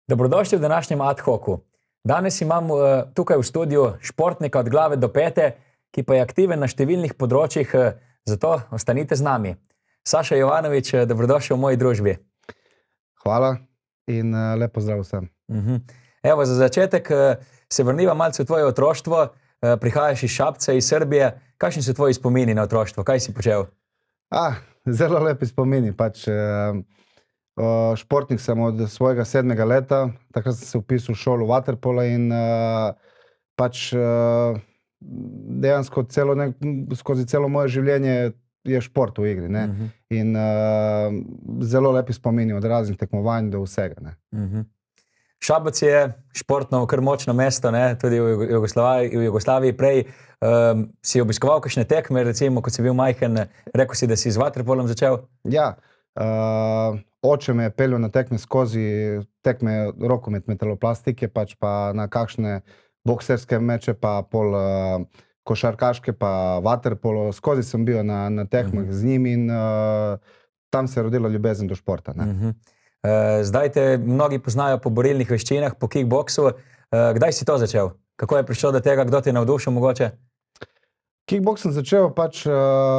Dobrodošli v današnjem ad hocu. Danes imam tukaj v studiu športnika od glave do pete, ki pa je aktiven na številnih področjih, zato ostanite z nami. Saša Jovanović, dobrodošel v moji družbi. Hvala in lep pozdrav vsem. Evo, za začetek se vrniva malce v tvoje otroštvo. Prihajaš iz Šapca, iz Srbije. Kakšni so tvoji spomini na otroštvo? Kaj si počel? Zelo lepi spomini. Športnik sem od svojega 7. leta. Takrat sem se vpisal v šolo vaterpola in dejansko skozi celo moje življenje je šport v igri. In zelo lepi spomini od raznih tekmovanj do vsega. Šabac je športno kar močno mesto, tudi v Jugoslaviji. Prej si obiskoval kakšne tekme, recimo, ko si bil majhen, rekel si, da si z vaterpolom začel? Ja, oče me je peljal na tekme skozi tekme rokomet, metaloplastike, pa na kakšne bokserske meče, pa pol košarkaške, pa vaterpolo. Skozi sem bil na tekmah z njim in tam se je rodila ljubezen do športa. Zdaj te mnogi poznajo po borilnih veščinah, po kickboksu. Kdaj si to začel? Kako je prišlo do tega? Kdo te je navdušil mogoče? Kickboks sem začel,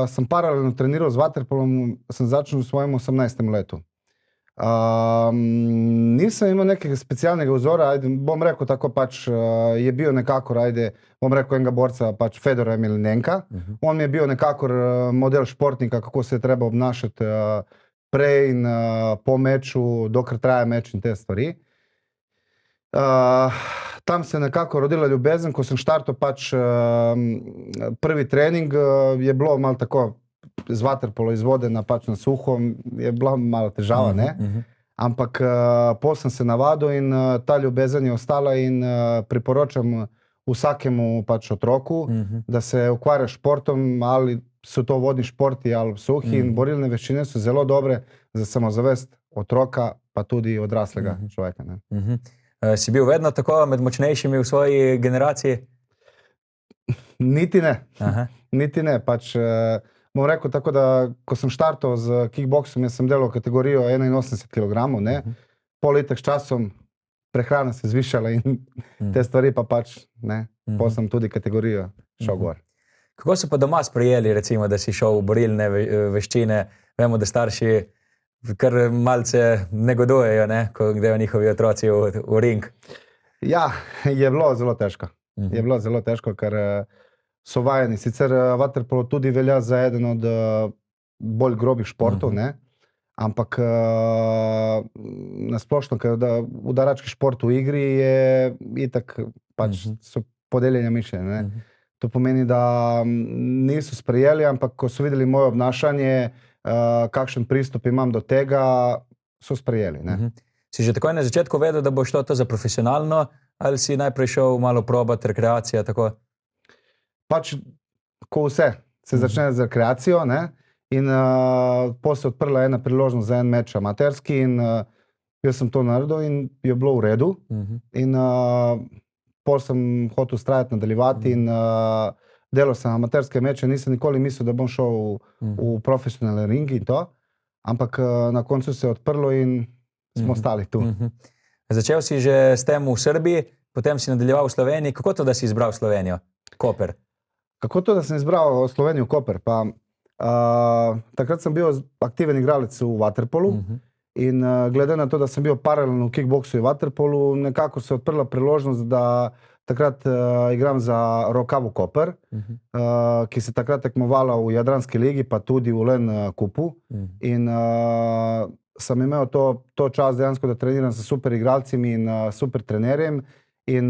sem paralelno treniral z vaterpolom, sem začel v svojem 18. letu. Nisem imel nekega specialnega vzora, bom rekel tako, je bil nekako, bom rekel enega borca, Fedora Emelianenka. On mi je bil nekako model športnika, kako se je treba obnašati prej in po meču, dokler traja meč in te stvari. Tam se je nekako rodila ljubezen, ko sem štartal prvi trening, je bilo malo tako z vaterpolo izvodena na suho, je bila malo težava, ampak potem sem se navadil in ta ljubezen je ostala in priporočam vsakemu otroku, da se ukvarja s športom, ali so to vodni športi ali suhi, in borilne veščine so zelo dobre za samozavest otroka, pa tudi odraslega človeka. Si bil vedno tako med močnejšimi v svoji generaciji? Niti ne. Niti ne. Bom rekel tako, da ko sem štartal z kickboksom, jaz sem delal kategorijo 81 kilogramov, pol leta s časom prehrana se zvišala in te stvari potem sem tudi kategorijo šel gor. Kako so pa doma sprejeli, recimo, da si šel v borilne veščine? Vemo, da starši kar malce negodujejo, ko grejo njihovi otroci v ring. Ja, je bilo zelo težko. Je bilo zelo težko, ker so vajeni. Sicer vaterpolo tudi velja za eden od bolj grobih športov, ampak nasplošno, ker udarački šport v igri je itak, so podeljene mišljenja. To pomeni, da niso sprejeli, ampak ko so videli moje obnašanje, kakšen pristup imam do tega, so sprejeli. Si že takoj na začetku vedel, da bo šlo to za profesionalno, ali si najprej šel malo probati rekreacija, tako? Ko vse se začne z rekreacijo, in potem se je odprla ena priložnost za en meč amaterski in jaz sem to naredil in je bilo v redu. In potem sem hotel vztrajati, nadaljevati in delal sem amaterske meče, nisem nikoli mislil, da bom šel v profesionalne ringi in to, ampak na koncu se je odprlo in smo ostali tu. Začel si že s tem v Srbiji, potem si nadaljeval v Sloveniji. Kako to, da si izbral Slovenijo, Koper? Kako to, da sem izbral Slovenijo, Koper? Takrat sem bil aktiven igralec v vaterpolu in glede na to, da sem bil paralelno v kickboksu in vaterpolu, nekako se je odprla priložnost, da takrat igram za Rokavu Koper, ki se takrat tekmovala v Jadranski ligi, pa tudi v Len kupu. In sem imel to čas dejansko, da treniram s super igralcem in super trenerjem in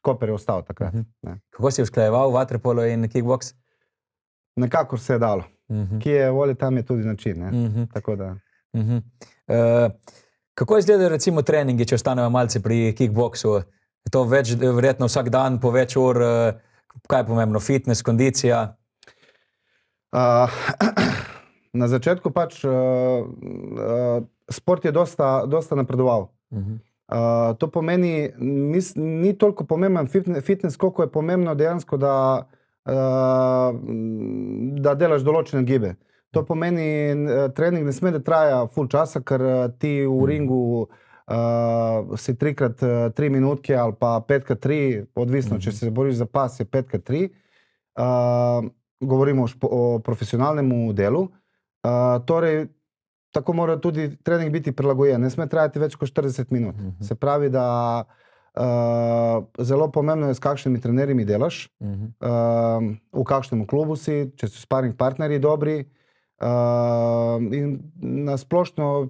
Koper je ostal takrat. Kako si usklajeval vaterpolo in kickboks? Nekako se je dalo. Kje je volja, tam je tudi način. Tako da... Kako izgledajo recimo treningi, če ostanemo malce pri kickboksu? Je to verjetno vsak dan po več ur? Kaj je pomembno? Fitness, kondicija? Na začetku sport je dosta napredoval. To pomeni, ni toliko pomemben fitness, koliko je pomembno dejansko, da delaš določene gibe. To pomeni, trening ne sme da traja ful časa, ker ti v ringu si 3x3 minutke ali pa 5x3, odvisno, če se boriš za pas, je 5x3. Govorimo o profesionalnem delu. Torej, tako mora tudi trening biti prilagojen. Ne sme trajati več kot 40 minut. Se pravi, da zelo pomembno je, s kakšnimi trenerji delaš, v kakšnem klubu si, če so sparing partnerji dobri. In na splošno,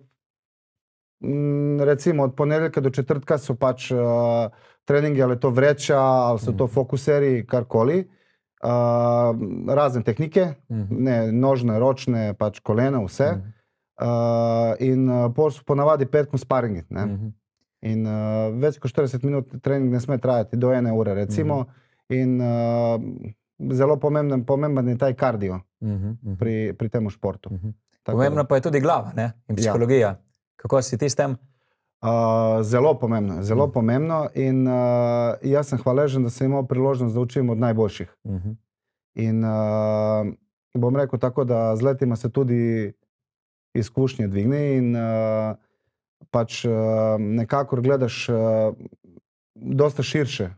recimo od ponedeljka do četrtka so pač treningi, ali je to vreča, ali so to fokuseri, karkoli. Razne tehnike, nožne, ročne, pač kolena, vse. In ponavadi petkom sparingi. In več kot 40 minut trening ne sme trajati, do 1 ure recimo. In zelo pomemben je taj kardio pri tem športu. Pomembna pa je tudi glava, ne? In psihologija. Kako si ti s tem? Zelo pomembno in jaz sem hvaležen, da sem imel priložnost, da učim od najboljših. In bom rekel tako, da z letima se tudi izkušnje dvigne in pač nekako gledaš dosta širše.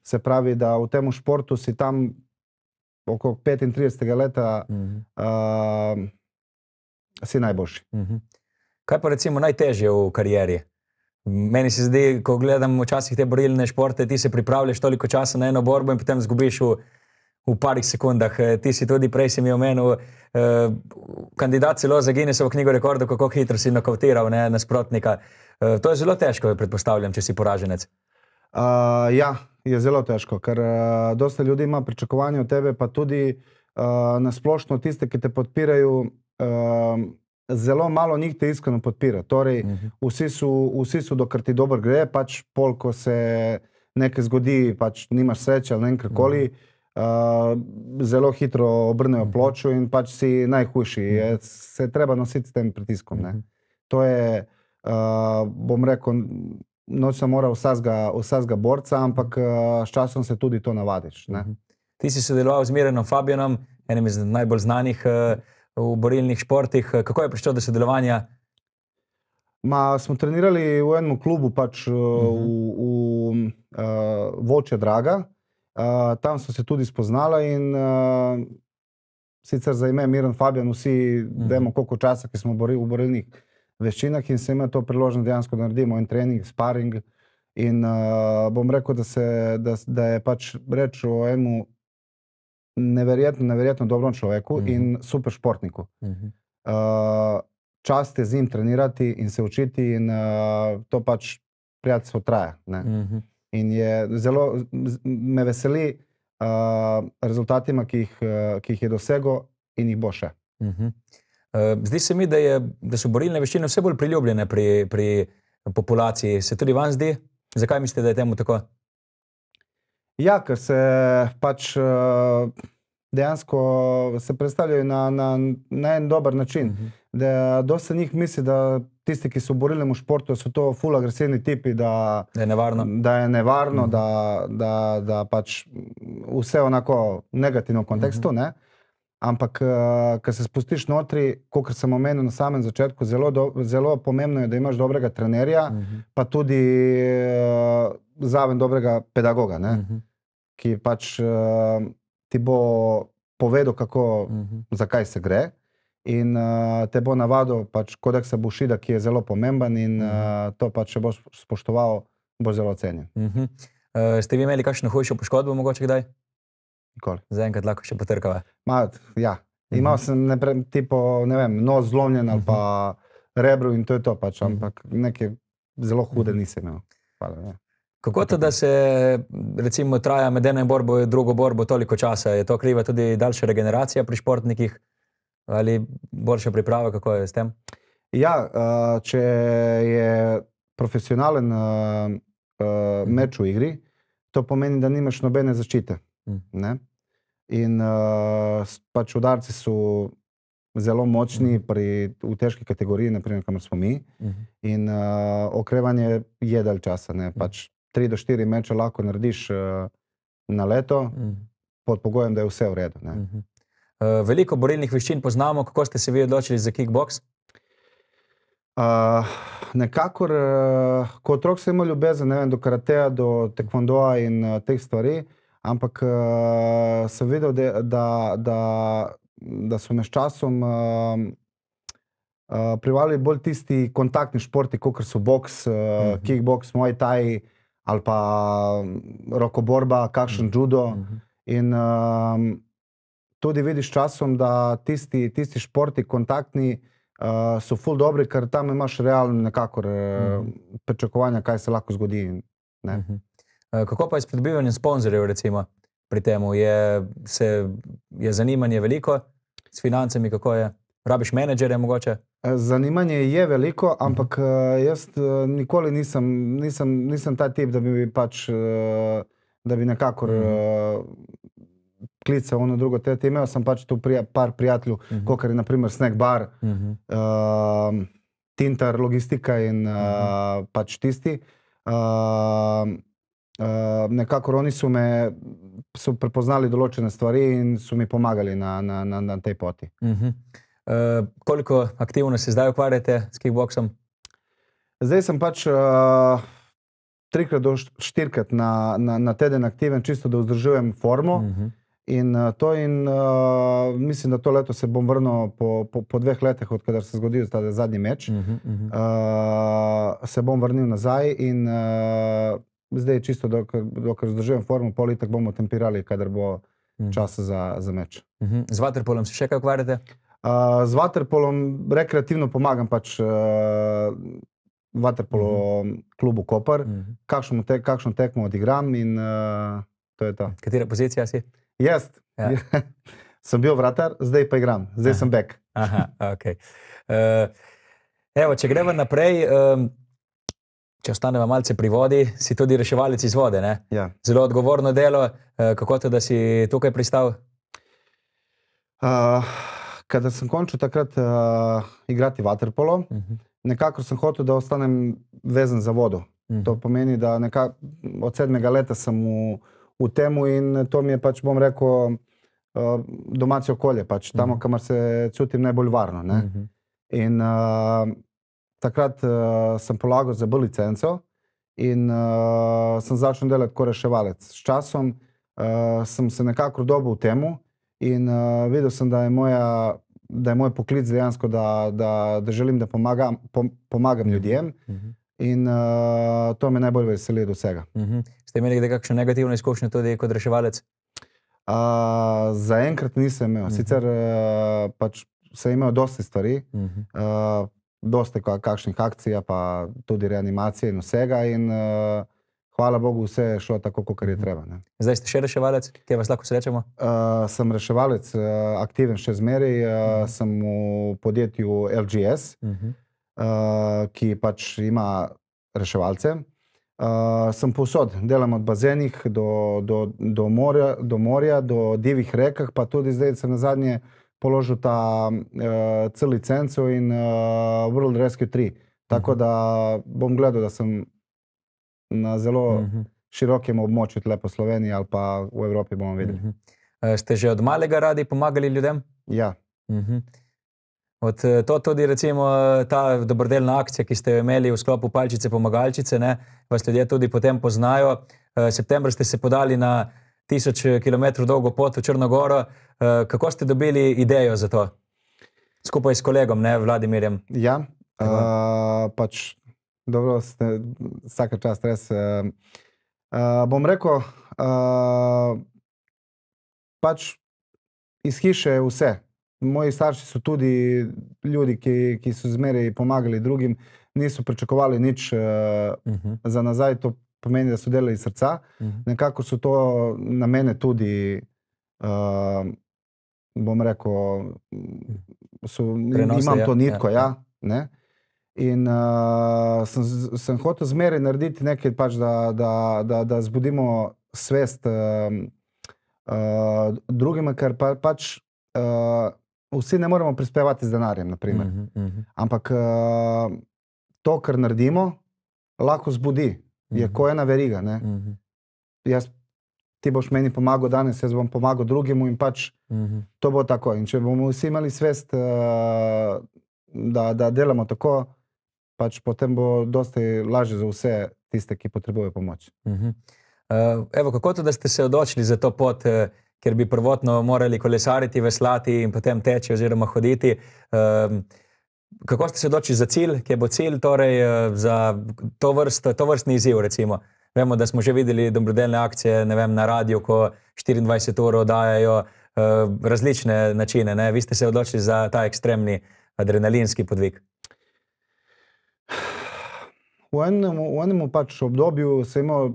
Se pravi, da v tem športu si tam okrog 35. leta si najboljši. Kaj pa recimo najtežje v karieri? Meni se zdi, ko gledam včasih te borilne športe, ti se pripravljaš toliko časa na eno borbo in potem zgubiš v parih sekundah. Ti si tudi prej si mi omenil, kandidat celo za Guinnessovo knjigo rekordov, kako hitro si nokavtiral nasprotnika. To je zelo težko, predpostavljam, če si poraženec. Ja, je zelo težko, ker dosta ljudi ima pričakovanje od tebe, pa tudi nasplošno tiste, ki te podpirajo, zelo malo njih te iskreno podpira. Torej, vsi so dokler ti dobro gre, pač pol, ko se nekaj zgodi, pač nimaš sreče ali nekakoli, zelo hitro obrnejo pločo in pač si najhujši. Se treba nositi s tem pritiskom. To je, bom rekel, noč se mora vsakega borca, ampak s časom se tudi to navadiš. Ti si sodeloval z Mirenom Fabijanom, enim iz najbolj znanih v borilnih športih. Kako je prišlo do sodelovanja? Smo trenirali v enem klubu, pač v Voče Draga. Tam so se tudi spoznala in sicer za ime Miren Fabijan vsi vemo, koliko časa, ki smo v borilnih veščinah in se ima to priložnost dejansko, da naredimo en trening, sparing. In bom rekel, da je pač reč o enemu neverjetno dobrom človeku in super športniku. Čast je z njim trenirati in se učiti in to pač prijateljstvo traja. In me veseli rezultatima, ki jih je dosegel in jih bo še. Zdi se mi, da so borilne veščine vse bolj priljubljene pri populaciji. Se tudi vam zdi? Zakaj mislite, da je temu tako? Ja, ker se pač dejansko se predstavljajo na en dober način. Da dosta njih misli, da tisti, ki so v borilnem športu, so to ful agresivni tipi, da je nevarno, da pač vse onako negativno v kontekstu, ne? Ampak, ko se spustiš notri, kakor sem omenil na samem začetku, zelo pomembno je, da imaš dobrega trenerja, pa tudi zraven dobrega pedagoga, ki pač ti bo povedal, zakaj se gre in te bo navadil pač kodeksa Bushida, ki je zelo pomemben in to pač, če boš spoštoval, boš zelo cenjen. Ste vi imeli kakšno hujšo poškodbo mogoče kdaj? Nikoli. Zaenkrat lahko še potrkava. Ja. Imel sem nos zlomljen ali pa rebro in to je to pač, ampak neke zelo hude nisem imel. Hvala. Kako to, da se recimo traja med eno borbo in drugo borbo toliko časa? Je to kriva tudi daljša regeneracija pri športnikih ali boljša priprava? Kako je s tem? Ja, če je profesionalen meč v igri, to pomeni, da nimaš nobene zaščite. In pač udarci so zelo močni v težki kategoriji, naprimer, kamor smo mi. In okrevanje je dalj časa. Pač 3 do 4 meče lahko narediš na leto, pod pogojem, da je vse v redu. Veliko borilnih veščin poznamo. Kako ste se vi odločili za kickboks? Nekakor, kot otrok sem imel ljubezen, ne vem, do karateja, do tekvondoja in teh stvari, ampak sem videl, da so me s časom privabili bolj tisti kontaktni športi, kot so boks, kickboks, muay thai ali pa rokoborba, kakšen judo. In tudi vidiš s časom, da tisti športi kontaktni so ful dobri, ker tam imaš realno nekakor pričakovanja, kaj se lahko zgodi. Ne? Kako pa je s pridobivanjem sponzorjev, recimo, pri temu? Je zanimanje veliko s financami, kako je? Rabiš menedžerje mogoče? Zanimanje je veliko, ampak jaz nikoli nisem ta tip, da bi pač, da bi nekakor klical ono drugo. Imel sem pač tu par prijateljev, kakor je naprimer Snack Bar, Tintar, Logistika in pač tisti. Nekakor oni so prepoznali določene stvari in so mi pomagali na tej poti. Koliko aktivno se zdaj ukvarjate s kickboksom? Zdaj sem pač 3 do 4 na teden aktiven, čisto da vzdržujem formo. In mislim, da to leto se bom vrnil po 2 letih, odkar se zgodil ta zadnji meč. Se bom vrnil nazaj in zdaj čisto, dokler vzdržujem formo, pol itak bomo tempirali, kadar bo čas za meč. Z vaterpolom se še kaj ukvarjate? Z vaterpolom rekreativno pomagam pač vaterpolo klubu Koper. Kakšno tekmo odigram in to je to. Katera pozicija si? Jaz? Sem bil vratar, zdaj pa igram. Zdaj sem back. Aha, okej. Evo, če greva naprej, če ostaneva malce pri vodi, si tudi reševalec iz vode, ne? Ja. Zelo odgovorno delo. Kako to, da si tukaj pristal? Kadar sem končil takrat igrati vaterpolo, nekako sem hotel, da ostanem vezan za vodo. To pomeni, da od 7. leta sem v temu in to mi je pač, bom rekel, domače okolje, pač tam, kamor se čutim najbolj varno. Ne? In takrat sem polagal za B licenco in sem začel delati kot reševalec. S časom sem se nekako dobil v temu in videl sem, da je moj poklic dejansko, da želim, da pomagam ljudem in to me najbolj veseli od vsega. Ste imeli kakšne negativne izkušnje tudi kot reševalec? Zaenkrat nisem imel. Sicer pač sem imel dosti stvari, dosti kakšnih akcij, pa tudi reanimacije in vsega in hvala Bogu, vse je šlo tako, kot je treba. Ne. Zdaj ste še reševalec? Kje vas lahko srečamo? Sem reševalec, aktiven še zmeraj. Sem v podjetju LGS, ki pač ima reševalce. Sem povsod. Delam od bazenih do morja, do divjih rekah, pa tudi zdaj sem nazadnje položil ta C licenco in World Rescue 3. Tako da bom gledal, da sem na zelo širokem območju tle po Sloveniji ali pa v Evropi, bomo videli. Ste že od malega radi pomagali ljudem? Ja. To tudi recimo ta dobrodelna akcija, ki ste jo imeli v sklopu Palčice pomagalčice, ne, vas ljudje tudi potem poznajo. Septembra ste se podali na 1000 kilometrov dolgo pot v Črnogoro. Kako ste dobili idejo za to? Skupaj s kolegom, ne, Vladimirjem. Ja, pač dobro, vsaka čast res. Bom rekel, pač iz hiše vse. Moji starši so tudi ljudi, ki so zmeraj pomagali drugim, niso pričakovali nič za nazaj, to pomeni, da so delali iz srca. Nekako so to na mene tudi, bom rekel, imam to nitko, ja. Ne? In sem hotel zmeraj narediti nekaj, pač, da zbudimo svest drugima, ker pač vsi ne moremo prispevati z denarjem, naprimer. Ampak to, kar naredimo, lahko zbudi. Je ko ena veriga. Ne? Ti boš meni pomagal danes, jaz bom pomagal drugemu in pač to bo tako. In če bomo vsi imeli svest, da delamo tako, pač potem bo dosti lažje za vse tiste, ki potrebujejo pomoč. Evo, kako to, da ste se odločili za to pot, ker bi prvotno morali kolesariti, veslati in potem teči oziroma hoditi? Kako ste se odločili za cilj, kje bo cilj, torej za to vrstni izziv, recimo? Vemo, da smo že videli dobrodelne akcije, ne vem, na radiju, ko 24 ur dajajo različne načine, ne? Vi ste se odločili za ta ekstremni adrenalinski podvig. V enem pač obdobju sem imel,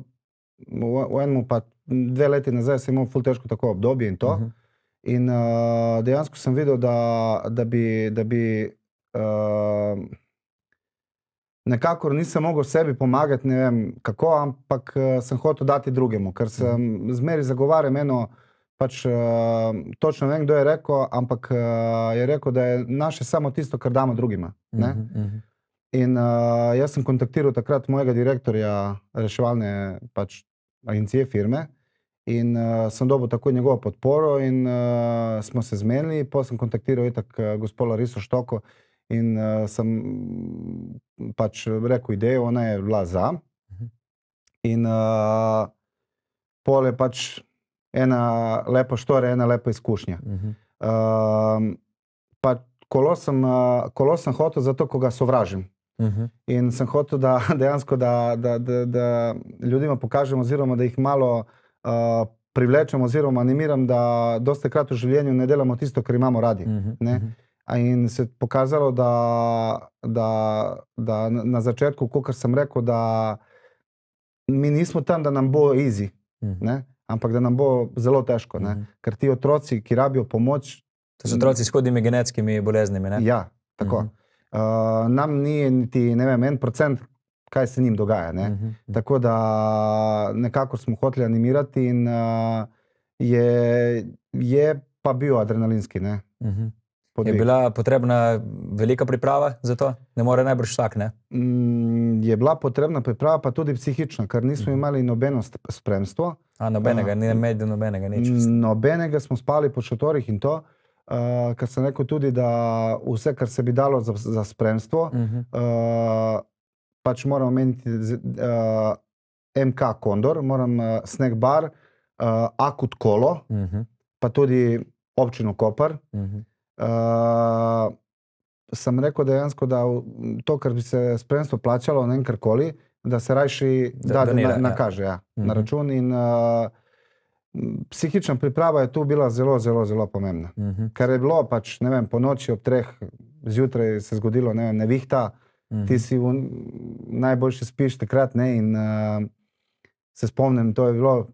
v enem pa 2 leti nazaj sem imel ful težko tako obdobje in to. In dejansko sem videl, da bi nekako nisem mogel sebi pomagati, ne vem kako, ampak sem hotel dati drugemu, ker sem zmeri zagovarjam eno, pač točno vem, kdo je rekel, ampak je rekel, da je naše samo tisto, kar damo drugima. Ne? In jaz sem kontaktiral takrat mojega direktorja reševalne pač agencije firme in sem dobil takoj njegovo podporo in smo se zmenili, potem sem kontaktiral itak gospoda Lariso Štoko in sem pač rekel idejo, ona je bila za. In pol je pač ena lepa štorija, ena lepa izkušnja. Pa kolo sem hotel zato, ko ga sovražim. In sem hotel, da dejansko, da ljudima pokažem oziroma, da jih malo privlečem oziroma animiram, da dosti krat v življenju ne delamo tisto, kar imamo radi. In se je pokazalo, da na začetku, kakor sem rekel, da mi nismo tam, da nam bo easy, ne? Ampak da nam bo zelo težko, ne? Ker ti otroci, ki rabijo pomoč... To so otroci s hudimi genetskimi boleznimi, ne? Ja, tako. Nam ni niti, ne vem, 1%, kaj se njim dogaja, ne? Tako da nekako smo hoteli animirati in je pa bil adrenalinski, ne? Je bila potrebna velika priprava za to? Ne more najbrž vsak, ne? Je bila potrebna priprava, pa tudi psihična, ker nismo imeli nobeno spremstvo. Nobenega, ni imeli nobenega, nič. Nobenega, smo spali po šotorih in to, ker sem rekel tudi, da vse, kar se bi dalo za spremstvo, pač moram omeniti MK Kondor, moram Sneg Bar, Akut Kolo, pa tudi občino Koper. Sem rekel dejansko, da to, kar bi se spremstvo plačalo, ne vem karkoli, da se rajši nakaže na račun in psihična priprava je tu bila zelo, zelo, zelo pomembna. Ker je bilo pač, ne vem, po noči ob 3 zjutraj se zgodilo, ne vem, nevihta, ti si najboljše spiš takrat, ne, in se spomnim, to je bilo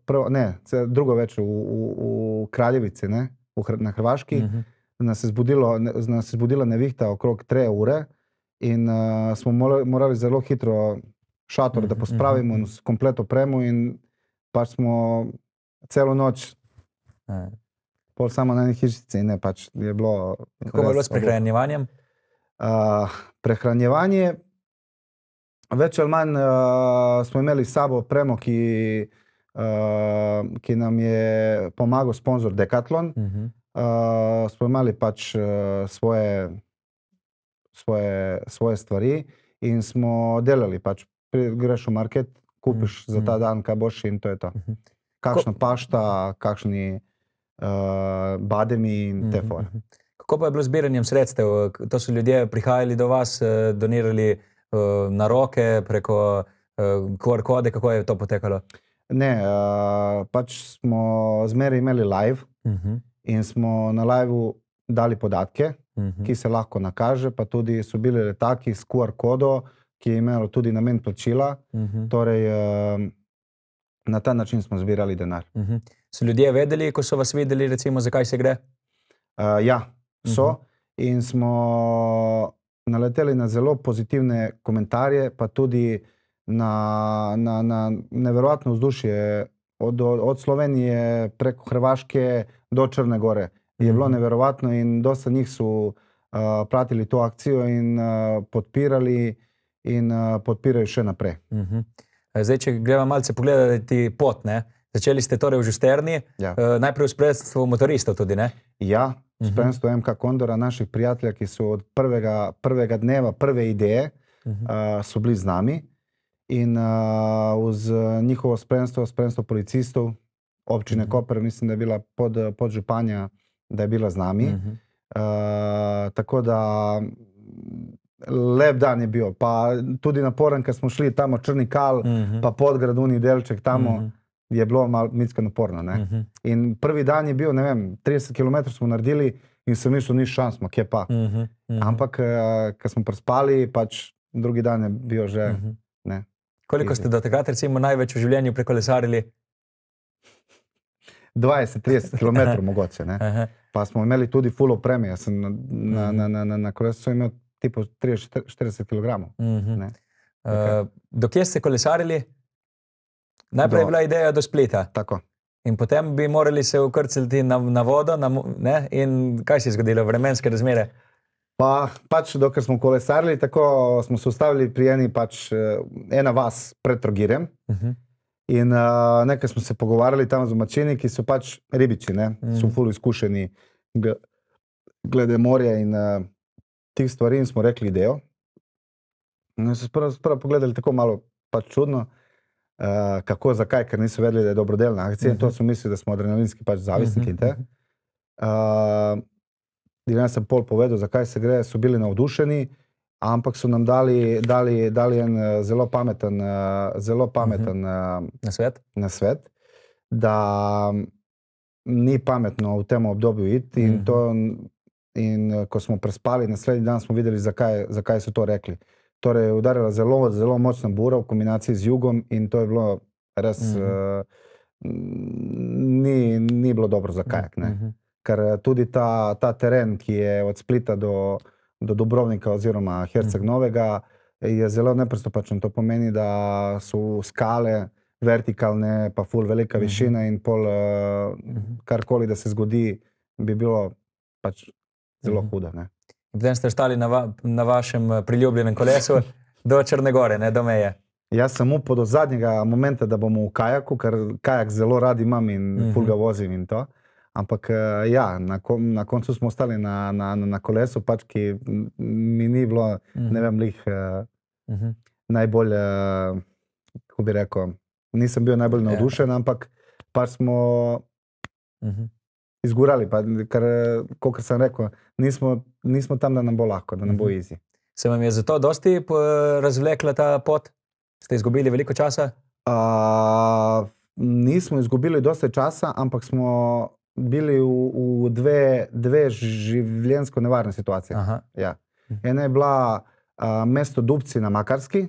drugo več v Kraljevici, ne, na Hrvaški. Nas je zbudila nevihta okrog 3 ure in smo morali zelo hitro šator, da pospravimo s komplet opremo in pač smo celo noč pol samo na eni hišici in pač je bilo... Kako je bilo s prehranjevanjem? Prehranjevanje, več ali manj smo imeli s sabo opremo, ki nam je pomagal sponzor Decathlon. Smo imeli pač svoje stvari in smo delali pač, greš v market, kupiš za ta dan, kaj boš in to je to. Kakšna pašta, kakšni bademi in te fore. Kako pa je bilo z zbiranjem sredstev? To so ljudje prihajali do vas, donirali na roke, preko QR kode, kako je to potekalo? Ne, pač smo zmeraj imeli live, in smo na liveu dali podatke, ki se lahko nakaže, pa tudi so bili letaki s QR kodo, ki je imelo tudi namen plačila. Torej, na ta način smo zbirali denar. So ljudje vedeli, ko so vas videli, recimo, zakaj se gre? Ja, so. In smo naleteli na zelo pozitivne komentarje, pa tudi na neverjetno vzdušje od Slovenije preko Hrvaške do Črne Gore. Je bilo neverjetno in dosta njih so pratili to akcijo in podpirali in podpirajo še naprej. Zdaj, če greva malce pogledati pot, ne? Začeli ste torej v Žusterni, najprej v spremstvu motoristov tudi, ne? Ja, v spremstvu MK Kondora, naših prijatelja, ki so od prvega dneva, prve ideje, so bili z nami in uz njihovo spremstvo policistov, občine Koper, mislim, da je bila podžupanja, da je bila z nami. Tako da lep dan je bil, pa tudi naporen, ker smo šli tamo Črni Kal, pa Podgraduni delček tamo, je bilo malo mitsko naporno. Ne? In prvi dan je bil, ne vem, 30 km smo naredili in sem mislil, ni šans, kje pa. Ampak, ko smo prespali, pač drugi dan je bil že, ne. Koliko ste do takrat recimo največ v življenju prekolesarili? 20-30 km mogoče, ne. Pa smo imeli tudi full opreme, jaz sem na kolesu imel tipo 30-40 kg. Do kje ste kolesarili? Najprej je bila ideja do Splita. Tako. In potem bi morali se ukrcati na vodo, ne? In kaj se je zgodilo? Vremenske razmere? Pač dokler smo kolesarili, tako smo se ustavili pri ena vas pred Trogirjem. In nekaj smo se pogovarjali tam z domačini, ki so pač ribiči, ne, so ful izkušeni glede morja in tih stvari in smo rekli idejo. In so sprva pogledali tako malo pač čudno, kako, zakaj, ker niso vedeli, da je dobrodelna akcija in to so mislili, da smo adrenalinski pač zavisniki in te. In jaz sem pol povedal, zakaj se gre, so bili navdušeni, ampak so nam dali en zelo pameten nasvet, da ni pametno v tem obdobju iti in ko smo prespali, naslednji dan smo videli, zakaj so to rekli. Torej, je udarila zelo, zelo močna bura v kombinaciji z jugom in to je bilo res, ni bilo dobro za kajak, ne. Ker tudi ta teren, ki je od Splita do Dubrovnika oziroma Herceg Novega, je zelo nepristopačen. To pomeni, da so skale vertikalne, pa ful velika višina in pol karkoli, da se zgodi, bi bilo pač zelo hudo, ne. Potem ste ostali na vašem priljubljenem kolesu do Črne Gore, ne, do meje. Jaz sem upal do zadnjega momenta, da bomo v kajaku, ker kajak zelo rad imam in ful ga vozim in to. Ampak ja, na koncu smo ostali na kolesu, pač ki mi ni bilo, ne vem, najbolj, kako bi rekel, nisem bil najbolj navdušen, ampak pač smo izgurali, ker, kakor sem rekel, nismo tam, da nam bo lahko, da nam bo easy. Se vam je zato dosti razvlekla ta pot? Ste izgubili veliko časa? Nismo izgubili dosti časa, ampak smo bili v dve življenjsko nevarne situacije. Ja. Ena je bila mesto Dubci na Makarski,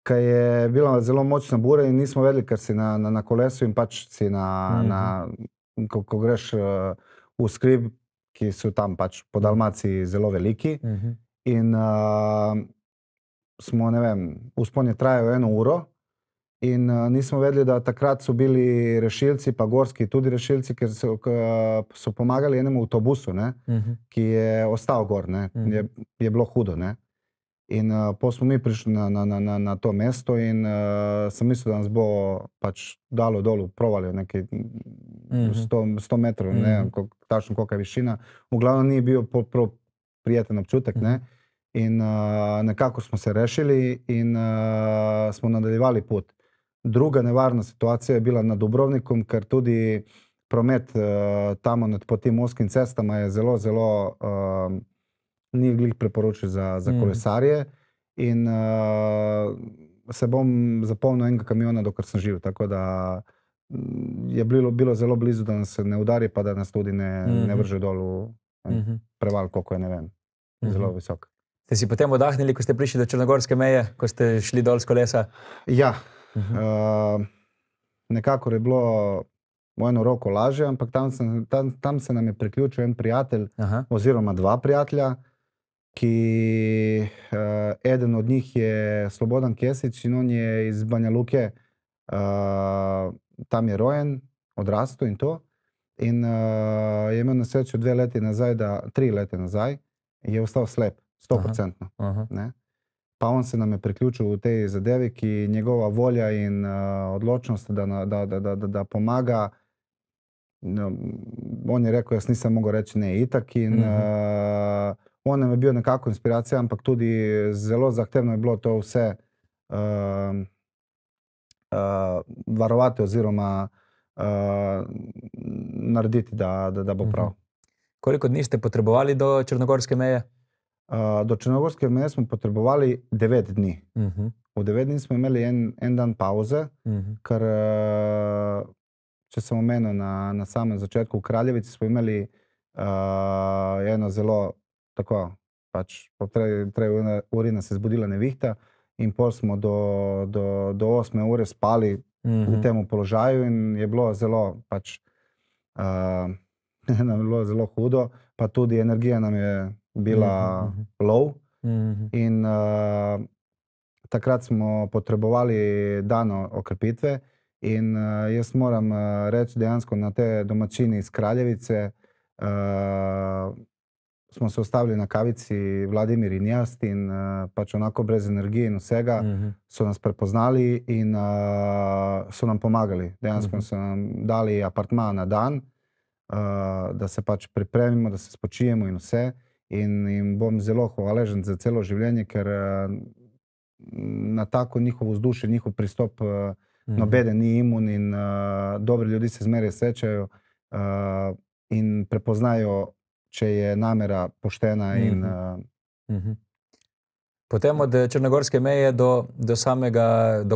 ki je bila zelo močna bura in nismo vedeli, ker si na kolesu in pač si ko greš v skrib, ki so tam pač po Dalmaciji zelo veliki. In smo, ne vem, vzpon je trajal 1 uro in nismo vedeli, da takrat so bili rešilci, pa gorski tudi rešilci, ker so pomagali enemu avtobusu, ne, ki je ostal gor, ne, je bilo hudo, ne. In potem smo mi prišli na to mesto in sem mislil, da nas bo pač dalo dolu, provali nekaj 100 metrov, ne vem, tačno kolika je višina. V glavnem ni bil prav prijeten občutek, ne. In nekako smo se rešili in smo nadaljevali pot. Druga nevarna situacija je bila nad Dubrovnikom, ker tudi promet tamo po tem ozkim cestama je zelo, zelo ni glih priporočil za kolesarje in se bom zapolnil enega kamiona, dokler sem živ, tako da je bilo zelo blizu, da nas se ne udari, pa da nas tudi ne vrže dol v preval, koliko je, ne vem, zelo visok. Ste si potem odahnili, ko ste prišli do črnogorske meje, ko ste šli dol s kolesa? Ja, nekako je bilo v eno roko lažje, ampak tam se nam je priključil en prijatelj oziroma 2 prijatelja, ki eden od njih je Slobodan Kesić in on je iz Banja Luke, tam je rojen, odrastel in to. In je imel na srečo 3 leta nazaj, je ostal slep, 100%. Ne? Pa on se nam je priključil v tej zadevi, ki njegova volja in odločnost, da pomaga. On je rekel, jaz nisem mogel reči ne itak in On nam je bil nekako inspiracija, ampak tudi zelo zahtevno je bilo to vse varovati oziroma narediti, da bo prav. Koliko dni ste potrebovali do črnogorske meje? Do črnogorske meje smo potrebovali 9 dni. V 9 dni smo imeli en dan pauze, ker če sem omenil na samem začetku, v Kraljevici smo imeli eno zelo tako, pač po 3 uri nas je zbudila nevihta in pol smo do 8 ure spali v tem položaju in je bilo zelo pač nam je bilo zelo hudo, pa tudi energija nam je bila low in takrat smo potrebovali dan okrepitve in jaz moram reči dejansko na te domačini iz Kraljevice smo se ustavili na kavici Vladimir in jaz in pač onako brez energije in vsega so nas prepoznali in so nam pomagali. Dejansko so nam dali apartma na dan, da se pač pripremimo, da se spočijemo in vse. In jim bom zelo hvaležen za celo življenje, ker na tako njihovo vzdušje, njihov pristop nobeden ni imun in dobri ljudi se zmeraj srečajo in prepoznajo, če je namera poštena in Potem od črnogorske meje do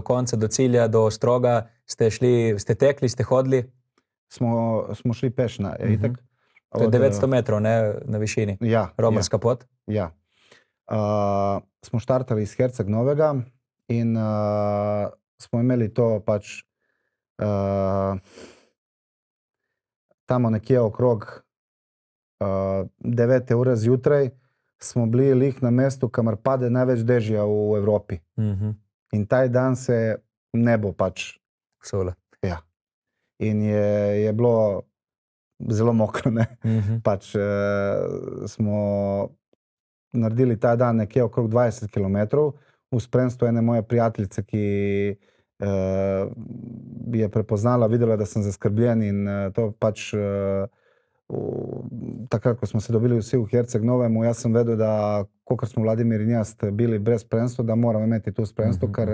konca, do cilja, do Ostroga ste tekli, ste hodili? Smo šli peš na itak. To je 900 metrov, ne, na višini. Ja. Romarska pot. Ja. Smo štartali iz Herceg Novega in smo imeli to pač tamo nekje okrog 9 ure zjutraj smo bili lih na mestu, kamor pade največ dežja v Evropi. In taj dan se nebo pač Vsula. Ja. In je bilo zelo mokro, ne. Pač smo naredili ta dan nekje okrog 20 kilometrov v spremstvu ene moje prijateljice, ki je prepoznala, videla, da sem zaskrbljen in to pač takrat, ko smo se dobili vsi v Herceg Novemu, jaz sem vedel, da kolikor smo Vladimir in jaz bili brez spremstva, da moramo imeti tu spremstvo, ker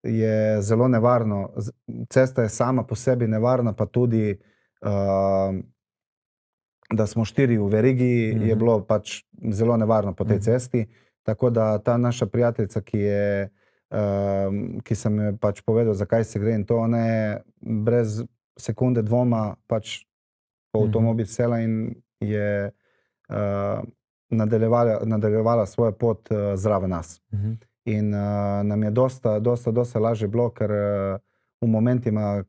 je zelo nevarno. Cesta je sama po sebi nevarna, pa tudi da smo 4 v verigi, je bilo pač zelo nevarno po tej cesti. Tako da ta naša prijateljica, ki sem jo pač povedal, zakaj se gre in to, ona je brez sekunde dvoma pač po avtomobil sela in je nadaljevala svojo pot zraven nas. In nam je dosta lažje bilo, ker v momentima,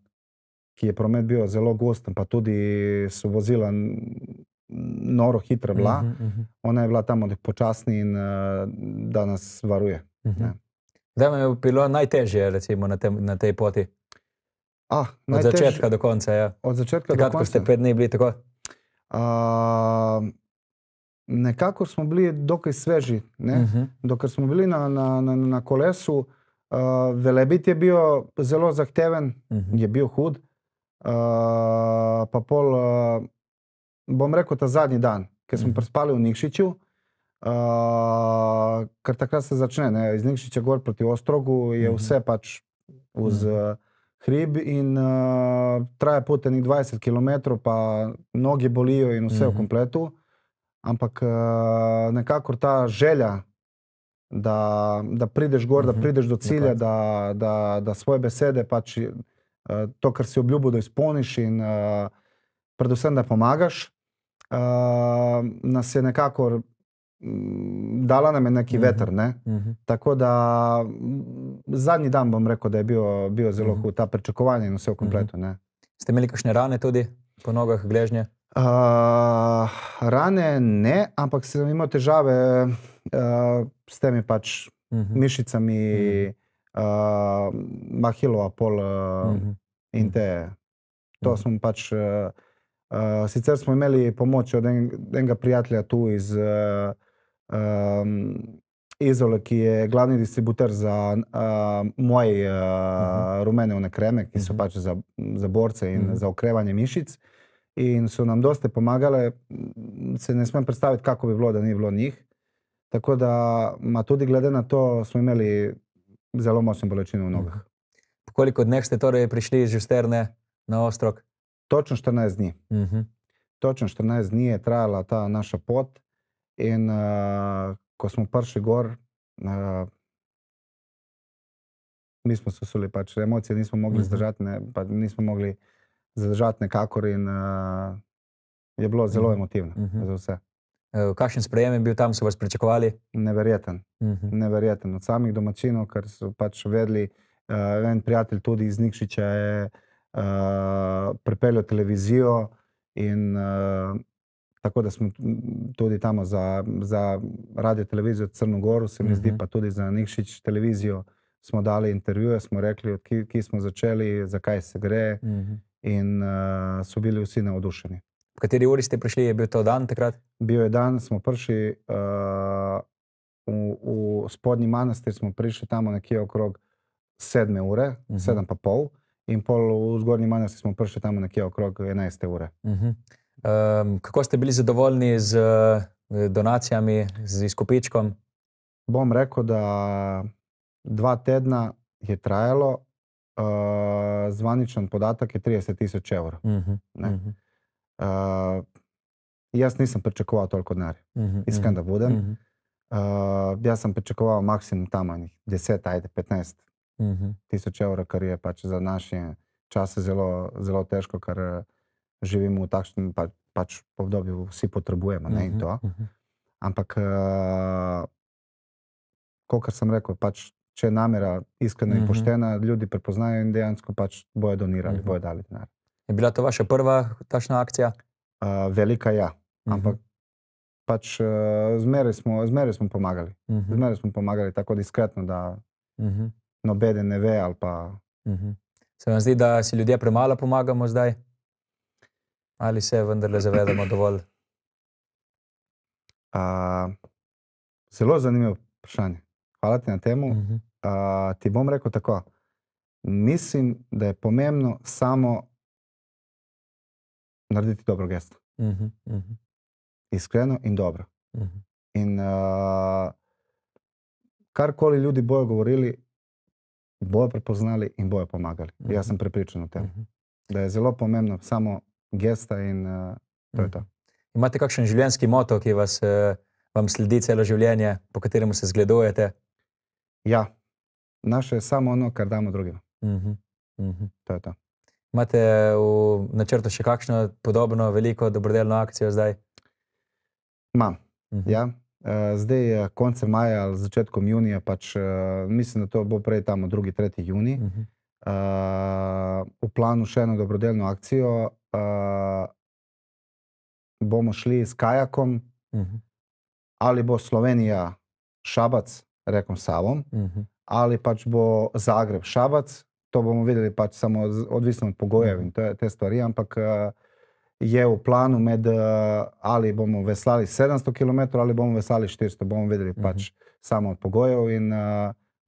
ki je promet bil zelo gosten, pa tudi so vozila noro hitra bila, ona je bila tam počasni in da nas varuje. Zdaj vam je bilo najtežje, recimo, na tej poti? Od začetka do konca, ja. Od začetka do Takrat, konca. ko ste 5 dni bili tako? Nekako smo bili dokaj sveži, ne. Dokler smo bili na kolesu, Velebit je bil zelo zahteven, je bil hud. Pa pol, bom rekel, ta zadnji dan, ker smo prespali v Nikšiću, ker takrat se začne, ne, iz Nikšića gor proti Ostrogu je vse pač uz hrib in traja pot enih 20 kilometrov, pa noge bolijo in vse v kompletu. Ampak nekako ta želja, da prideš gor, da prideš do cilja, da svoje besede pač to, kar si obljubil, da izpolniš in predvsem, da pomagaš, nas je nekako dala nam je neki veter, ne. Tako da zadnji dan bom rekel, da je bil zelo hud, ta pričakovanje in vse v kompletu, ne. Ste imeli kakšne rane tudi po nogah, gležnje? Rane ne, ampak sem imel težave s temi pač mišicami, Mahilova pol in te. To smo pač, sicer smo imeli pomoč od enega prijatelja tu iz Izole, ki je glavni distributer za moje rumenevne kreme, ki so pač za borce in za okrevanje mišic. In so nam dosti pomagale. se ne smem predstaviti, kako bi bilo, da ni bilo njih. Tako da, tudi glede na to, smo imeli zelo močne bolečine v nogah. Po koliko dneh ste torej prišli iz Žusterne na Ostrog? Točno 14 dni. Točno 14 dni je trajala ta naša pot in ko smo prišli gor, mi smo se usuli, pač emocije nismo mogli zdržati, nismo mogli zadržati nekakor in je bilo zelo emotivno za vse. Kakšen sprejem je bil tam, so vas pričakovali? Neverjeten. Neverjeten. Od samih domačinov, ker so pač vedeli, en prijatelj tudi iz Nikšića je pripeljal televizijo in tako da smo tudi tamo za radio televizijo Crno Goru, se mi zdi, pa tudi za Nikšić televizijo smo dali intervjuje, smo rekli, od kje smo začeli, zakaj se gre in so bili vsi navdušeni. V kateri uri ste prišli? Je bil to dan takrat? Bil je dan, smo prišli v spodnji manastir, smo prišli tamo nekje okrog 7 ure, 7 pa pol, in pol v zgornji manastir smo prišli tamo nekje okrog 11 ure. Kako ste bili zadovoljni z donacijami, z izkupičkom? Bom rekel, da 2 tedna je trajalo, zvaničen podatek je 30.000 evrov. Jaz nisem pričakoval toliko denarja, iskren da budem. Jaz sem pričakoval maksimum tam 10, ajde 15.000 evrov, kar je pač za naše čase zelo, zelo težko, ker živimo v takšnem pač obdobju, vsi potrebujemo, ne, in to. Ampak, kakor sem rekel, pač, če je namera iskrena in poštena, ljudi prepoznajo in dejansko pač bojo donirali, bojo dali denar. Je bila to vaša prva takšna akcija? Velika ja, ampak pač zmeraj smo pomagali. Zmeraj smo pomagali tako diskretno, da nobeden ne ve ali pa... Se vam zdi, da si ljudje premalo pomagamo zdaj? Ali se vendarle zavedamo dovolj? Zelo zanimivo vprašanje. Hvala ti na temu. Ti bom rekel tako. Mislim, da je pomembno samo narediti dobro gesto. Iskreno in dobro. In karkoli ljudi bojo govorili, bojo prepoznali in bojo pomagali. Jaz sem prepričan o tem. Da je zelo pomembno samo gesta in to je to. Imate kakšen življenjski moto, ki vam sledi celo življenje, po kateremu se zgledujete? Ja, naše je samo ono, kar damo drugim. To je to. Imate v načrtu še kakšno podobno veliko dobrodelno akcijo zdaj? Imam, ja. Zdaj koncem maja ali začetkom junija, pač mislim, da to bo prej tam 2. 3. junij. V planu še eno dobrodelno akcijo. Bomo šli s kajakom, ali bo Slovenija Šabac, rekom Savom, ali pač bo Zagreb Šabac. To bomo videli pač samo odvisno od pogojev in te stvari, ampak je v planu ali bomo veslali 700 km ali bomo veslali 400, bomo videli pač samo od pogojev in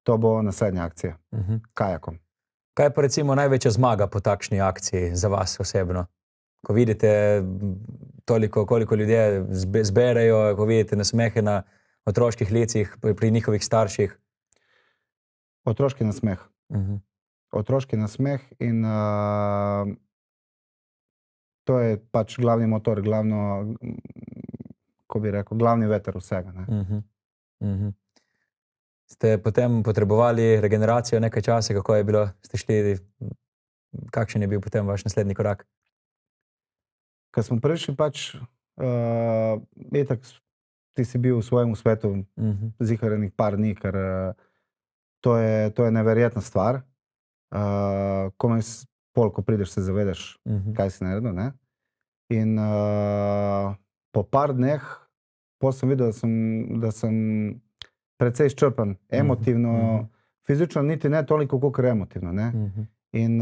to bo naslednja akcija, kajakom. Kaj je pa recimo največja zmaga po takšni akciji za vas osebno? Ko vidite toliko, koliko ljudje zberejo, ko vidite nasmehe na otroških licih pri njihovih starših? Otroški nasmeh. Otroški nasmeh in to je pač glavni motor, ko bi rekel, glavni veter vsega. Ste potem potrebovali regeneracijo nekaj časa, kako je bilo, ste šli, kakšen je bil potem vaš naslednji korak? Ko smo prišli pač, itak ti si bil v svojem svetu ziharenih par dni, ker to je neverjetna stvar. Komaj pol, ko prideš, se zavedaš, kaj si naredil, ne? In po par dneh, pol sem videl, da sem precej izčrpan, emotivno, fizično niti ne toliko, kolikor emotivno, ne? In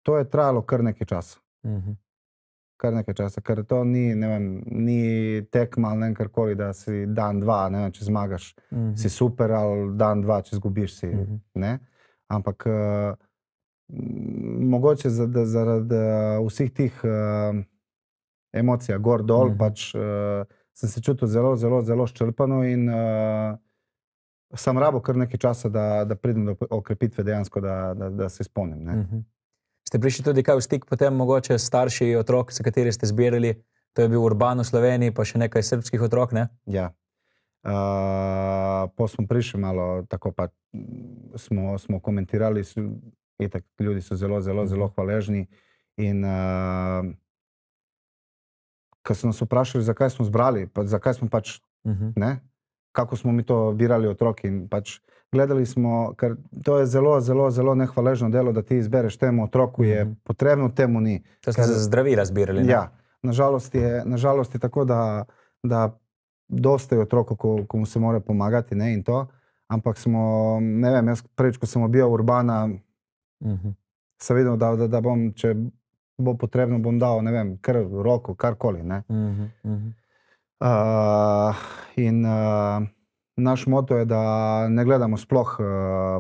to je trajalo kar nekaj časa. Kar nekaj časa, ker to ni, ne vem, ni tekma ali ne karkoli, da si dan, dva, ne vem, če zmagaš, si super, ali dan, dva, če zgubiš, si, ne? Ampak mogoče zaradi vseh tih emocija gor dol, pač sem se čutil zelo, zelo, zelo ščrpano in sem rabo kar nekaj časa, da pridem do okrepitve dejansko, da se spomnim. Ne. Ste prišli tudi kaj v stik potem mogoče s starši otrok, s kateri ste zbirali? To je bil Urban v Sloveniji, pa še nekaj srbskih otrok, ne? Ja. Po smo prišli malo, tako pa smo komentirali, itak ljudi so zelo, zelo, zelo hvaležni in ko so nas vprašali, zakaj smo zbrali, pa zakaj smo pač, ne, kako smo mi to birali otroki in pač gledali smo, ker to je zelo, zelo, zelo nehvaležno delo, da ti izbereš temu otroku, je potrebno, temu ni. To ste za zdravila zbirali, ne? Ja, nažalost je tako, da dosta je otrokov, ko mu se mora pomagati, ne, in to, ampak smo, ne vem, jaz prvič, ko sem objel Urbana, sem videl, da bom, če bo potrebno, bom dal, ne vem, kar roko, karkoli, ne. In naš moto je, da ne gledamo sploh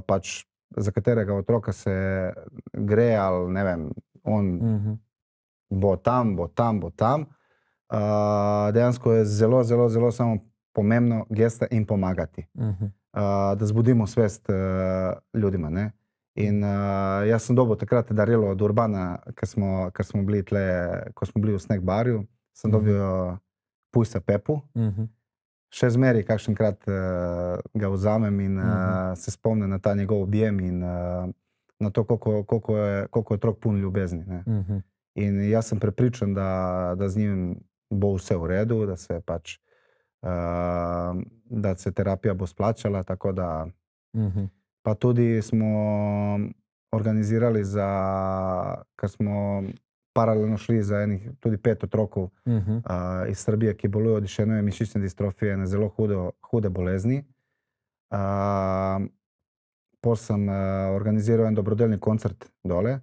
pač za katerega otroka se gre, ali ne vem, on bo tam, bo tam, bo tam. Dejansko je zelo, zelo, zelo samo pomembno gesta in pomagati. Da zbudimo svest ljudima, ne. In jaz sem dobil takrat darilo od Urbana, ker smo bili tle, ko smo bili v Snack barju, sem dobil pujsa Pepu. Še zmeri kakšenkrat ga vzamem in se spomnim na ta njegov objem in na to, koliko je otrok pun ljubezni, ne. In jaz sem prepričan, da z njim bo vse v redu, da se pač, da se terapija bo splačala, tako da pa tudi smo organizirali ker smo paralelno šli za enih tudi 5 otrokov iz Srbije, ki bolujejo od duševne mišične distrofije, ene zelo hude bolezni. Pol sem organiziral en dobrodelni koncert dole,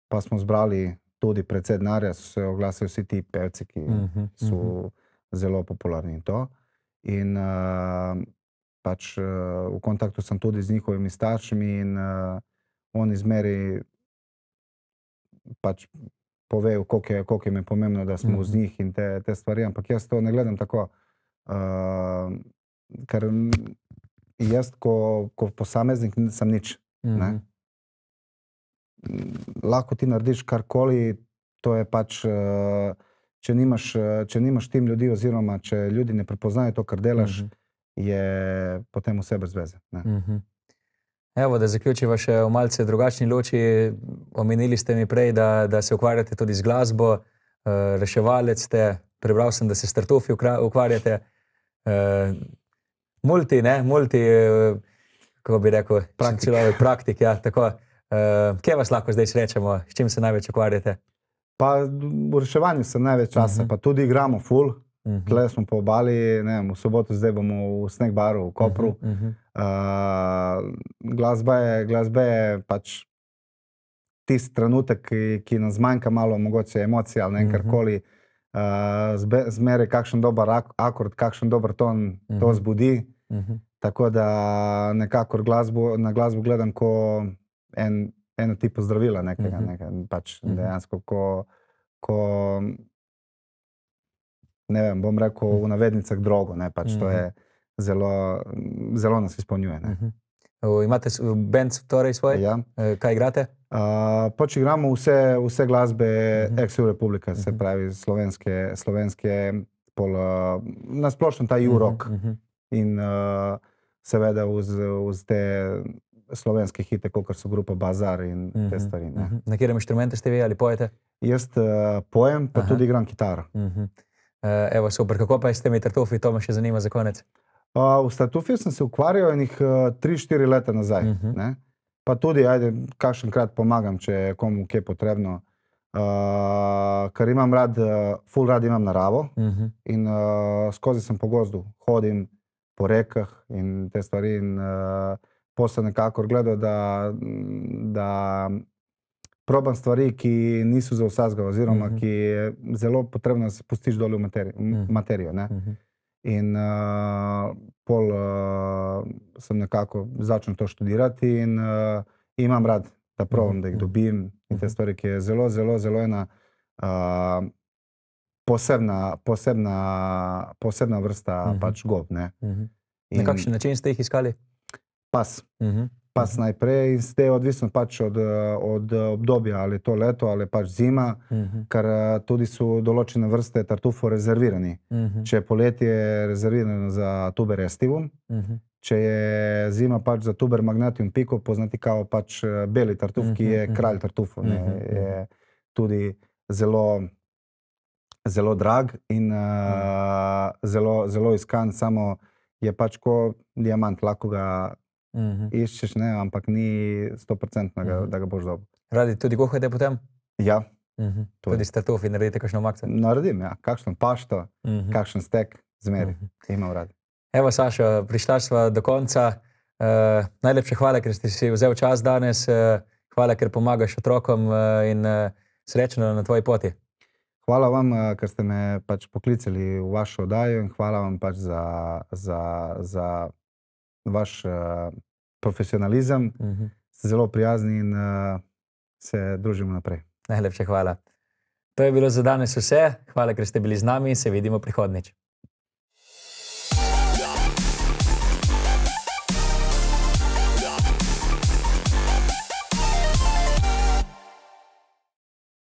pa smo zbrali tudi precej denarja, so se oglasili vsi ti pevci, ki so zelo popularni in to. In pač v kontaktu sem tudi z njihovimi staršimi in oni zmeri pač povejo, koliko jim je pomembno, da smo z njih in te stvari, ampak jaz to ne gledam tako, ker jaz ko posameznik sem nič, ne. Lahko ti narediš karkoli, to je pač, če nimaš tim ljudi oziroma če ljudi ne prepoznajo to, kar delaš, je potem vse brez veze, ne. Evo, da zaključiva še v malce drugačni luči. Omenili ste mi prej, da se ukvarjate tudi z glasbo, reševalec ste, prebral sem, da se s tartufi ukvarjate. Multi, kako bi rekel, človek praktik, ja, tako. Kje vas lahko zdaj srečamo, s čim se največ ukvarjate? Pa v reševanju sem največ časa, pa tudi igramo ful. Tle smo po obali, ne vem, v soboto zdaj bomo v Snack baru v Kopru. Glasba je pač tisti trenutek, ki nas zmanjka malo, mogoče emocija ali ne karkoli. Zmeraj kakšen dober akord, kakšen dober ton to zbudi. Tako da nekako na glasbo gledam ko eno tipo zdravila nekega, pač dejansko ko ne vem, bom rekel v navednicah drogo, ne, pač to je zelo nas izpolnjuje, ne. Imate band torej svoj? Ja. Kaj igrate? Pač igramo vse glasbe ex-Republike, se pravi slovenske, na splošno ta U-rock in seveda uz te slovenske hite, kakor so grupa Bazar in te stvari, ne. Na katerem inštrumentu ste vi ali pojete? Jaz pojem, pa tudi igram kitaro. Evo, super, kako pa je s temi tartufi, to me še zanima za konec. V tartufih sem se ukvarjal enih 3-4 leta nazaj, ne. Pa tudi, ajde, kakšenkrat pomagam, če je komu kje potrebno. Ker imam ful rad imam naravo in skozi sem po gozdu, hodim po rekah in te stvari in pol sem nekako gledal, da probam stvari, ki niso za vsakega oziroma ki je zelo potrebno, da se pustiš dol v materijo, ne. In pol sem nekako začel to študirati in imam rad, da probam, da jih dobim in te stvari, ki je zelo, zelo, zelo ena posebna vrsta pač gob. Ne. Na kakšen način ste jih iskali? Pas. Pas najprej in zdaj je odvisno pač od obdobja, ali to leto ali pač zima, ker tudi so določene vrste tartufov rezervirani. Če je poletje rezervirano za tuber estivum, če je zima pač za tuber magnetium pico, poznati kao pač beli tartuf, ki je kralj tartufov. Je tudi zelo drag in zelo iskan, samo je pač ko diamant, lahko ga iščeš, ne, ampak ni 100%, da ga boš dobil. Radi tudi kuhate potem? Ja. Tudi s tartufi naredite kakšno makso? Naredim, ja. Kakšno pašto, kakšen stek, zmeri. Imam rad. Evo, Sašo, prišla sva do konca. Najlepša hvala, ker ste si vzel čas danes. Hvala, ker pomagaš otrokom in srečno na tvoji poti. Hvala vam, ker ste me pač poklicali v vašo oddajo in hvala vam pač za vaš profesionalizem. Ste zelo prijazni in se družimo naprej. Najlepša hvala. To je bilo za danes vse. Hvala, ker ste bili z nami in se vidimo prihodnjič.